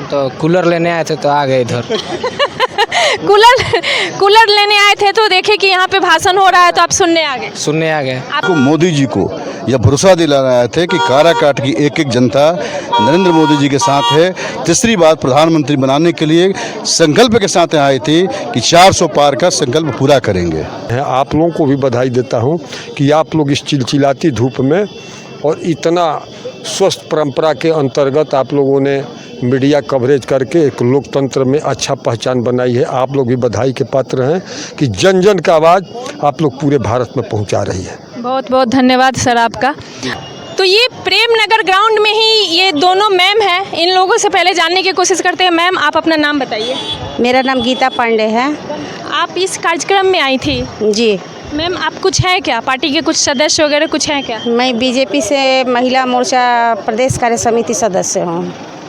तो कूलर लेने आए थे तो आ गए इधर। कूलर लेने आए थे तो देखे कि यहाँ पे भाषण हो रहा है तो आप सुनने आ गए। आपको मोदी जी को यह भरोसा दिलाना आए थे कि काराकाट की एक एक जनता नरेंद्र मोदी जी के साथ है। तीसरी बार प्रधानमंत्री बनाने के लिए संकल्प के साथ आई थी कि 400 पार का संकल्प पूरा करेंगे। आप लोगों को भी बधाई देता हूं कि आप लोग इस चिलचिलाती धूप में और इतना स्वस्थ परंपरा के अंतर्गत आप लोगों ने मीडिया कवरेज करके एक लोकतंत्र में अच्छा पहचान बनाई है। आप लोग भी बधाई के पात्र हैं कि जन जन का आवाज़ आप लोग पूरे भारत में पहुंचा रही है। बहुत बहुत धन्यवाद सर आपका। तो ये प्रेम नगर ग्राउंड में ही ये दोनों मैम हैं। इन लोगों से पहले जानने की कोशिश करते हैं। मैम आप अपना नाम बताइए। मेरा नाम गीता पांडे है। आप इस कार्यक्रम में आई थी? जी मैम आप कुछ है क्या, पार्टी के कुछ सदस्य वगैरह कुछ हैं क्या? मैं बीजेपी से महिला मोर्चा प्रदेश कार्य समिति सदस्य हूँ।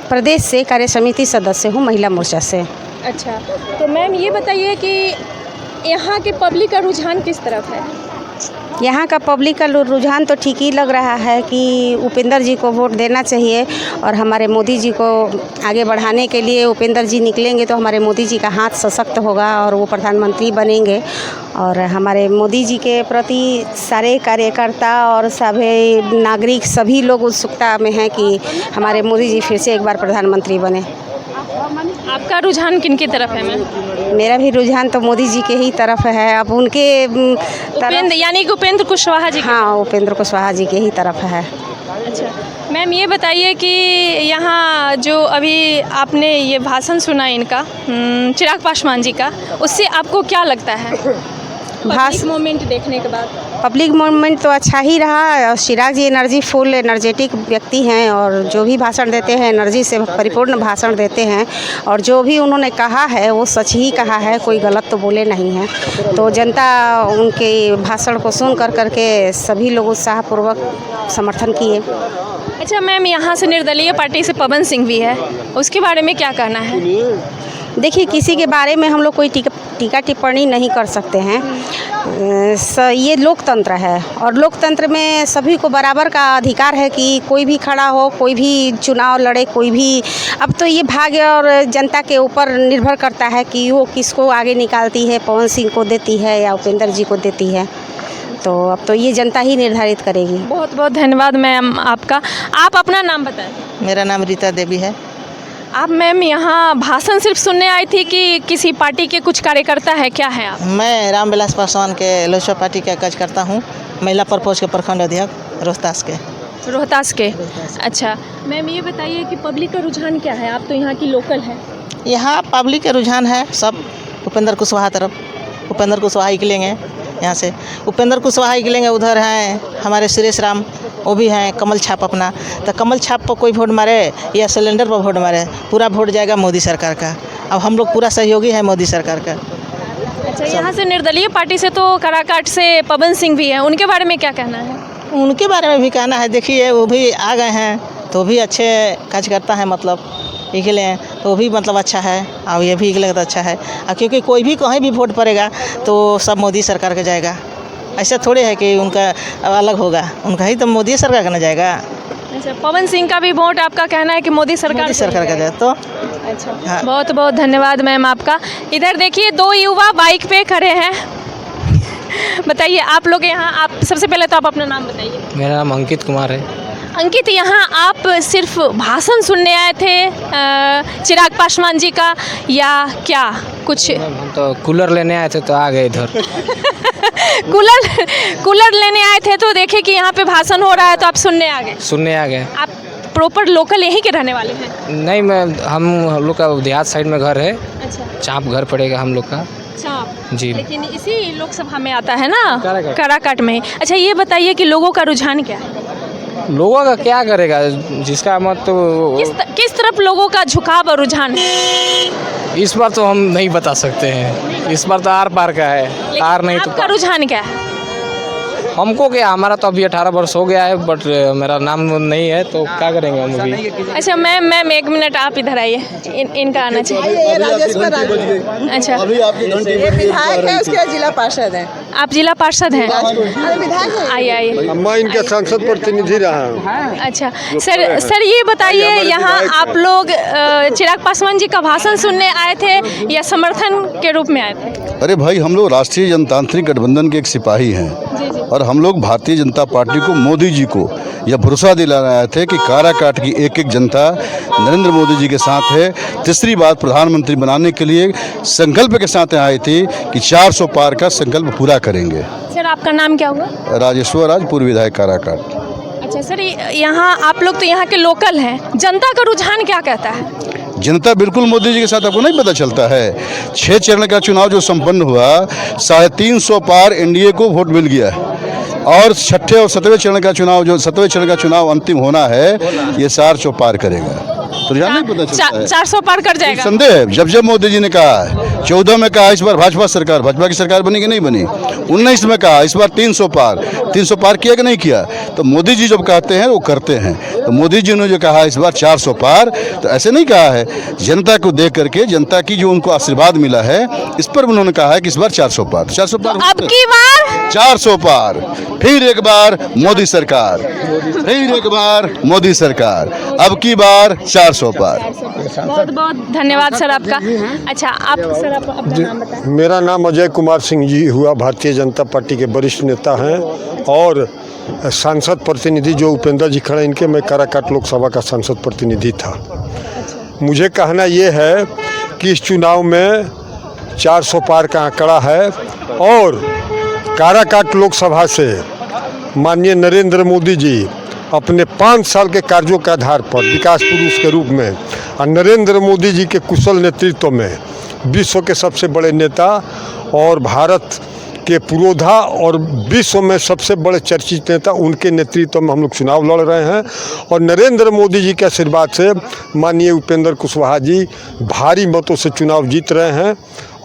प्रदेश से कार्य समिति सदस्य हूँ महिला मोर्चा से। अच्छा, तो मैम ये बताइए कि यहाँ के पब्लिक का रुझान किस तरफ है? यहाँ का पब्लिक का रुझान तो ठीक ही लग रहा है कि उपेंद्र जी को वोट देना चाहिए और हमारे मोदी जी को आगे बढ़ाने के लिए उपेंद्र जी निकलेंगे तो हमारे मोदी जी का हाथ सशक्त होगा और वो प्रधानमंत्री बनेंगे। और हमारे मोदी जी के प्रति सारे कार्यकर्ता और सभी नागरिक सभी लोग उत्सुकता में हैं कि हमारे मोदी जी फिर से एक बार प्रधानमंत्री बने। आपका रुझान किन की तरफ है मैम? मेरा भी रुझान तो मोदी जी के ही तरफ है। अब उनके उपेंद्र यानी कि उपेंद्र कुशवाहा जी? हाँ, उपेंद्र कुशवाहा जी के ही तरफ है। अच्छा मैम ये बताइए कि यहाँ जो अभी आपने ये भाषण सुना इनका चिराग पासवान जी का, उससे आपको क्या लगता है पब्लिक मोमेंट देखने के बाद? पब्लिक मोमेंट तो अच्छा ही रहा। चिराग जी एनर्जेटिक व्यक्ति हैं और जो भी भाषण देते हैं एनर्जी से परिपूर्ण भाषण देते हैं और जो भी उन्होंने कहा है वो सच ही कहा है, कोई गलत तो बोले नहीं हैं। तो जनता उनके भाषण को सुन करके सभी लोग उत्साहपूर्वक समर्थन किए। अच्छा मैम यहाँ से निर्दलीय पार्टी से पवन सिंह भी है, उसके बारे में क्या कहना है? देखिए किसी के बारे में हम लोग कोई टीका टिप्पणी नहीं कर सकते हैं। ये लोकतंत्र है और लोकतंत्र में सभी को बराबर का अधिकार है कि कोई भी खड़ा हो, कोई भी चुनाव लड़े, कोई भी। अब तो ये भाग्य और जनता के ऊपर निर्भर करता है कि वो किसको आगे निकालती है, पवन सिंह को देती है या उपेंद्र जी को देती है। तो अब तो ये जनता ही निर्धारित करेगी। बहुत बहुत धन्यवाद मैम आपका। आप अपना नाम बताएं। मेरा नाम रीता देवी है। आप मैम यहाँ भाषण सिर्फ सुनने आई थी कि किसी पार्टी के कुछ कार्यकर्ता है, क्या है आप? मैं रामविलास पासवान के लोजपा पार्टी का कार्यकर्ता हूँ, महिला प्रकोष्ठ के प्रखंड अध्यक्ष रोहतास के। अच्छा मैम ये बताइए कि पब्लिक का रुझान क्या है? आप तो यहाँ की लोकल हैं। यहाँ पब्लिक का रुझान है सब उपेंद्र कुशवाहा तरफ। उपेंद्र कुशवाहा निकलेंगे यहाँ से, उपेंद्र कुशवाहा निकलेंगे। उधर हैं हमारे सुरेश राम, वो भी हैं कमल छाप अपना। तो कमल छाप पर कोई वोट मारे या सिलेंडर पर वोट मारे, पूरा वोट जाएगा मोदी सरकार का। अब हम लोग पूरा सहयोगी है मोदी सरकार का। अच्छा यहाँ से निर्दलीय पार्टी से तो काराकाट से पवन सिंह भी हैं, उनके बारे में क्या कहना है? उनके बारे में भी कहना है, देखिए वो भी आ गए हैं तो भी अच्छे कार्यकर्ता हैं, मतलब निकले हैं तो भी मतलब अच्छा है और ये भी निकले तो अच्छा है। क्योंकि कोई भी कहीं भी वोट पड़ेगा तो सब मोदी सरकार का जाएगा। ऐसा थोड़े है कि उनका अलग होगा, उनका ही तो मोदी सरकार का ना जाएगा। अच्छा पवन सिंह का भी वोट आपका कहना है कि मोदी सरकार का जाए तो? अच्छा हाँ। बहुत बहुत धन्यवाद मैम आपका। इधर देखिए दो युवा बाइक पे खड़े हैं। बताइए आप लोग यहाँ, आप सबसे पहले तो आप अपना नाम बताइए। मेरा नाम अंकित कुमार है। अंकित यहाँ आप सिर्फ भाषण सुनने आए थे चिराग पासवान जी का या क्या कुछ? हम तो कूलर लेने आए थे तो आ गए इधर। कूलर लेने आए थे तो देखे कि यहाँ पे भाषण हो रहा है तो आप सुनने आ गए। आप प्रॉपर लोकल यहीं के रहने वाले हैं? नहीं, हम लोग का देहात साइड में घर है। अच्छा चाँप घर पड़ेगा हम लोग का जी, लेकिन इसी लोकसभा में आता है ना, काराकाट में। अच्छा ये बताइए कि लोगों का रुझान क्या है? लोगों का क्या करेगा, जिसका मत तो किस तरफ लोगों का झुकाव और रुझान है? इस बार तो हम नहीं बता सकते हैं। इस बार तो आर पार का है। आर नहीं तो आपका रुझान क्या है? हमको क्या, हमारा तो अभी 18 वर्ष हो गया है, बट मेरा नाम नहीं है, तो क्या करेंगे हम अभी। अच्छा मैम 1 मिनट आप इधर आइए, इनका आना चाहिए। अच्छा विधायक है, उसके बाद जिला पार्षद है। आप जिला पार्षद हैं? विधायक है। आइए आइए। मैं इनके सांसद प्रतिनिधि रहा हूँ। अच्छा सर ये बताइए, यहाँ आप लोग चिराग पासवान जी का भाषण सुनने आए थे या समर्थन के रूप में आए थे? अरे भाई, हम लोग राष्ट्रीय जनतांत्रिक गठबंधन के एक सिपाही हैं और हम लोग भारतीय जनता पार्टी को, मोदी जी को यह भरोसा दिलाने आए थे कि काराकाट की एक एक जनता नरेंद्र मोदी जी के साथ है। तीसरी बार प्रधानमंत्री बनाने के लिए संकल्प के साथ आए थे कि 400 पार का संकल्प पूरा करेंगे। सर आपका नाम क्या हुआ? राजेश्वर राज, पूर्व विधायक काराकाट। अच्छा सर, यहाँ आप लोग तो यहाँ के लोकल हैं, जनता का रुझान क्या कहता है? जनता बिल्कुल मोदी जी के साथ, आपको नहीं पता चलता है। 6 चरण का चुनाव जो संपन्न हुआ, 350 पार एनडीए को वोट मिल गया है और 6ठे और 7वें चरण का चुनाव, जो 7वें चरण का चुनाव अंतिम होना है, ये 400 पार करेगा। तो नहीं पता चलता है। 400 पार कर जाएगा। संदेह है, जब मोदी जी ने कहा है, 14 में कहा इस बार भाजपा की सरकार बनी कि नहीं बनी, 19 में कहा इस बार 300 पार किया कि नहीं किया। तो मोदी जी जब कहते हैं वो करते हैं। तो मोदी जी ने जो कहा इस बार 400 पार, तो ऐसे नहीं कहा है, जनता को देख करके, जनता की जो उनको आशीर्वाद मिला है, इस पर उन्होंने कहा है कि इस बार 400 पार अब की बार 400 पार, फिर एक बार मोदी सरकार, फिर एक बार मोदी सरकार, अब की बार 400 पार। बहुत बहुत धन्यवाद सर आपका। अच्छा आप सर अपना नाम बताएं। मेरा नाम अजय कुमार सिंह जी हुआ, भारतीय जनता पार्टी के वरिष्ठ नेता हैं और सांसद प्रतिनिधि जो उपेंद्र जी खड़े, इनके मैं काराकाट लोकसभा का सांसद प्रतिनिधि था। मुझे कहना ये है कि इस चुनाव में 400 पार का आंकड़ा है और काराकाट लोकसभा से माननीय नरेंद्र मोदी जी अपने 5 साल के कार्यों के आधार पर विकास पुरुष के रूप में और नरेंद्र मोदी जी के कुशल नेतृत्व में विश्व के सबसे बड़े नेता और भारत के पुरोधा और विश्व में सबसे बड़े चर्चित नेता, उनके नेतृत्व में हम लोग चुनाव लड़ रहे हैं और नरेंद्र मोदी जी के आशीर्वाद से माननीय उपेंद्र कुशवाहा जी भारी मतों से चुनाव जीत रहे हैं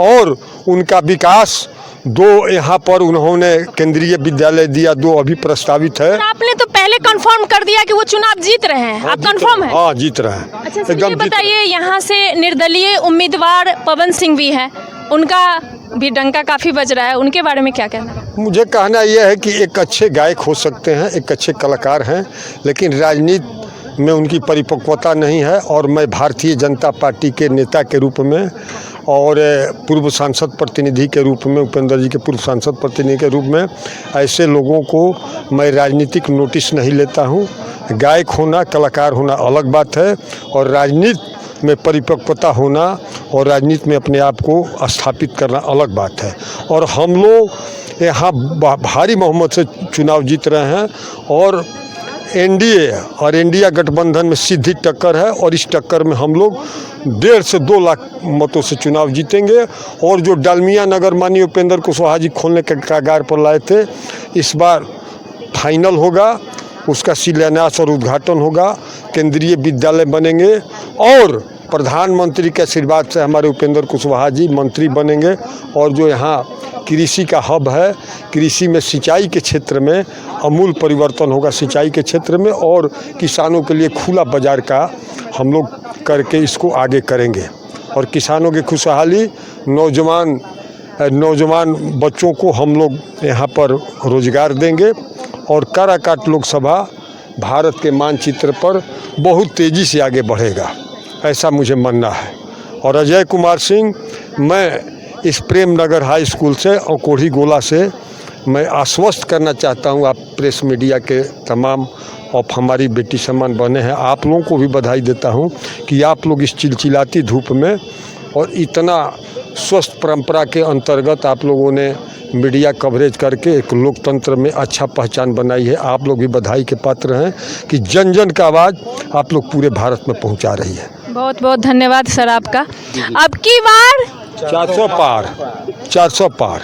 और उनका विकास 2 यहाँ पर उन्होंने केंद्रीय विद्यालय दिया, 2 अभी प्रस्तावित है। आपने तो पहले कंफर्म कर दिया कि वो चुनाव जीत रहे हैं। आप कंफर्म है? हाँ, जीत रहे हैं। अच्छा सर ये बताइए, यहाँ से निर्दलीय उम्मीदवार पवन सिंह भी हैं, उनका भी डंका काफ़ी बज रहा है, उनके बारे में क्या कहना है? मुझे कहना यह है कि एक अच्छे गायक हो सकते हैं, एक अच्छे कलाकार हैं, लेकिन राजनीति में उनकी परिपक्वता नहीं है और मैं भारतीय जनता पार्टी के नेता के रूप में और पूर्व सांसद प्रतिनिधि के रूप में, उपेंद्र जी के पूर्व सांसद प्रतिनिधि के रूप में ऐसे लोगों को मैं राजनीतिक नोटिस नहीं लेता हूं। गायक होना, कलाकार होना अलग बात है और राजनीति में परिपक्वता होना और राजनीति में अपने आप को स्थापित करना अलग बात है। और हम लोग यहाँ भारी बहुमत से चुनाव जीत रहे हैं और एनडीए और इंडिया गठबंधन में सीधी टक्कर है और इस टक्कर में हम लोग 1.5 से 2 लाख मतों से चुनाव जीतेंगे। और जो डालमिया नगर माननीय उपेंद्र कुशवाहा जी खोलने के कगार पर लाए थे, इस बार फाइनल होगा, उसका शिलान्यास और उद्घाटन होगा, केंद्रीय विद्यालय बनेंगे और प्रधानमंत्री के आशीर्वाद से हमारे उपेंद्र कुशवाहा जी मंत्री बनेंगे। और जो यहाँ कृषि का हब है, कृषि में सिंचाई के क्षेत्र में अमूल परिवर्तन होगा सिंचाई के क्षेत्र में और किसानों के लिए खुला बाजार का हम लोग करके इसको आगे करेंगे और किसानों की खुशहाली, नौजवान बच्चों को हम लोग यहाँ पर रोजगार देंगे और काराकाट लोकसभा भारत के मानचित्र पर बहुत तेज़ी से आगे बढ़ेगा, ऐसा मुझे मानना है। और अजय कुमार सिंह, मैं इस प्रेम नगर हाई स्कूल से और कोढ़ी गोला से मैं आश्वस्त करना चाहता हूं, आप प्रेस मीडिया के तमाम और हमारी बेटी समान बने हैं, आप लोगों को भी बधाई देता हूं कि आप लोग इस चिलचिलाती धूप में और इतना स्वस्थ परंपरा के अंतर्गत आप लोगों ने मीडिया कवरेज करके एक लोकतंत्र में अच्छा पहचान बनाई है। आप लोग भी बधाई के पात्र हैं कि जन जन का आवाज़ आप लोग पूरे भारत में पहुंचा रही है। बहुत बहुत धन्यवाद सर आपका। अब की बार 400 पार 400 पार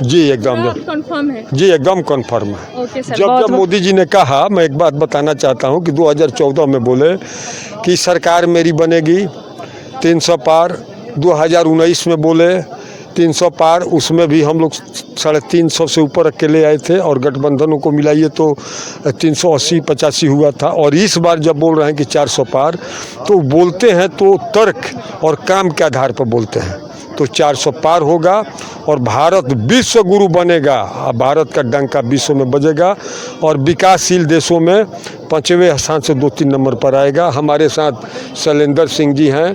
जी, एकदम कंफर्म है जी, एकदम कंफर्म है। Okay sir. जब मोदी जी ने कहा, मैं एक बात बताना चाहता हूं कि 2014 में बोले कि सरकार मेरी बनेगी 300 पार, 2019 में बोले 300 पार, उसमें भी हम लोग 350 से ऊपर अकेले आए थे और गठबंधनों को मिलाइए तो 380-85 हुआ था। और इस बार जब बोल रहे हैं कि 400 पार, तो बोलते हैं तो तर्क और काम के आधार पर बोलते हैं। तो 400 पार होगा और भारत विश्व गुरु बनेगा। भारत का डंका विश्व में बजेगा और विकासशील देशों में 5वें स्थान से 2-3 नंबर पर आएगा। हमारे साथ शैलेंद्र सिंह जी हैं,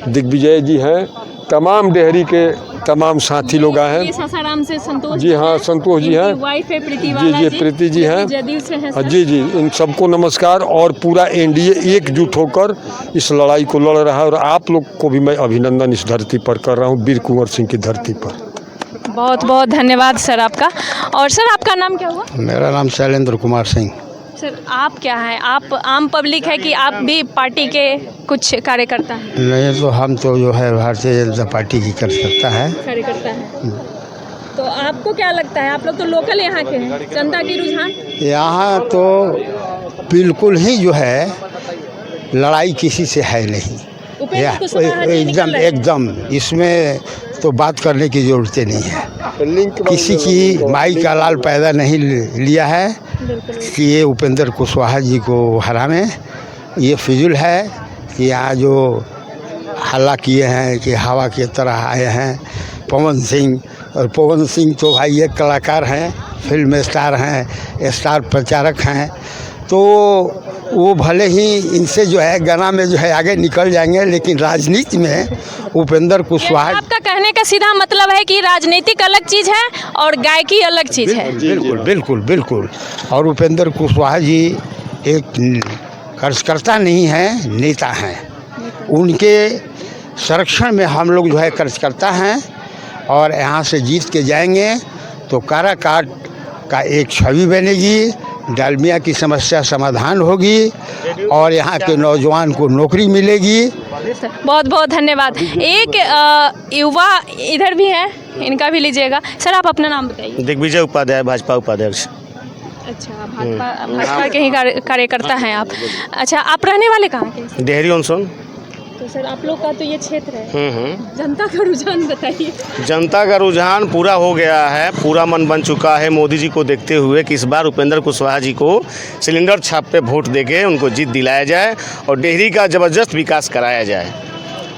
दिग्विजय जी हैं, तमाम डेहरी के तमाम साथी लोग आए हैं। सासाराम से संतोष जी हाँ, संतोष जी हैं, वाइफ है प्रीति जी प्रीति जी हैं, जदयू से हैं सर। जी इन सबको नमस्कार। और पूरा एनडीए एकजुट होकर इस लड़ाई को लड़ रहा है और आप लोग को भी मैं अभिनंदन इस धरती पर कर रहा हूँ, वीर कुंवर सिंह की धरती पर। बहुत बहुत धन्यवाद सर आपका। और सर आपका नाम क्या हुआ? मेरा नाम शैलेंद्र कुमार सिंह। सर आप क्या हैं? आप आम पब्लिक है कि आप भी पार्टी के कुछ कार्यकर्ता हैं? नहीं, तो हम तो जो है भारतीय जनता पार्टी की कार्यकर्ता है। कार्यकर्ता है। तो आपको क्या लगता है, आप लोग तो लोकल यहाँ के हैं, जनता की रुझान यहाँ तो बिल्कुल ही जो है लड़ाई किसी से है नहीं, एकदम इसमें तो बात करने की ज़रूरत नहीं है। किसी की माई का लाल पैदा नहीं लिया है कि ये उपेंद्र कुशवाहा जी को हरावें। ये फिजूल है कि यहाँ जो हल्ला किए हैं कि हवा की तरह आए हैं पवन सिंह, और पवन सिंह तो भाई एक कलाकार हैं, फिल्म स्टार हैं, स्टार प्रचारक हैं, तो वो भले ही इनसे जो है गाना में जो है आगे निकल जाएंगे, लेकिन राजनीति में उपेंद्र कुशवाहा। आपका कहने का सीधा मतलब है कि राजनीतिक अलग चीज़ है और गायकी अलग चीज़ है। बिल्कुल बिल्कुल बिल्कुल। और उपेंद्र कुशवाहा जी एक कार्यकर्ता नहीं है, नेता हैं। उनके संरक्षण में हम लोग जो है कार्यकर्ता हैं और यहाँ से जीत के जाएंगे तो काराकाट का एक छवि बनेगी, डालमिया की समस्या समाधान होगी और यहाँ के नौजवान को नौकरी मिलेगी। बहुत बहुत धन्यवाद। एक युवा इधर भी है, इनका भी लीजिएगा। सर आप अपना नाम बताइए। दिग्विजय उपाध्याय, भाजपा उपाध्यक्ष। अच्छा, भाजपा के ही कार्यकर्ता हैं आप। अच्छा, आप रहने वाले कहाँ के? डेहरी ऑनसोन। तो सर आप लोग का तो ये क्षेत्र है, जनता का रुझान बताइए। जनता का रुझान पूरा हो गया है, पूरा मन बन चुका है मोदी जी को देखते हुए कि इस बार उपेंद्र कुशवाहा जी को सिलेंडर छाप पे वोट देके उनको जीत दिलाया जाए और डेहरी का ज़बरदस्त विकास कराया जाए।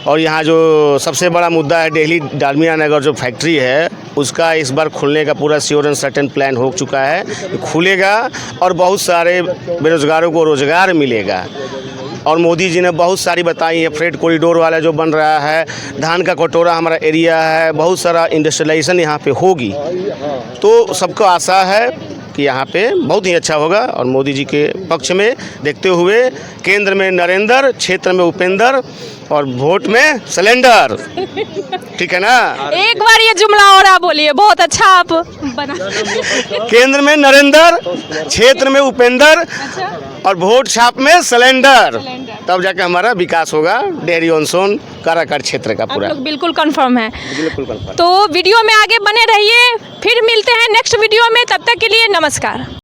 और यहाँ जो सबसे बड़ा मुद्दा है डेहरी डालमिया नगर जो फैक्ट्री है उसका इस बार खुलने का पूरा श्योर एंड सर्टेन प्लान हो चुका है, खुलेगा और बहुत सारे बेरोजगारों को रोज़गार मिलेगा। और मोदी जी ने बहुत सारी बताई है, फ्रेट कॉरिडोर वाला जो बन रहा है, धान का कटोरा हमारा एरिया है, बहुत सारा इंडस्ट्रियलाइजेशन यहाँ पे होगी। तो सबको आशा है कि यहाँ पे बहुत ही अच्छा होगा और मोदी जी के पक्ष में देखते हुए केंद्र में नरेंद्र, क्षेत्र में उपेंद्र और वोट में सिलेंडर। ठीक है ना? एक बार ये जुमला और आप बोलिए, बहुत अच्छा आप बना। केंद्र में नरेंद्र, क्षेत्र में उपेंद्र और वोट छाप में सिलेंडर, तब जाके हमारा विकास होगा डेहरी ऑनसोन काराकाट क्षेत्र का पूरा। आप लोग बिल्कुल कंफर्म है। बिल्कुल कंफर्म। तो वीडियो में आगे बने रहिए, फिर मिलते हैं नेक्स्ट वीडियो में, तब तक के लिए नमस्कार।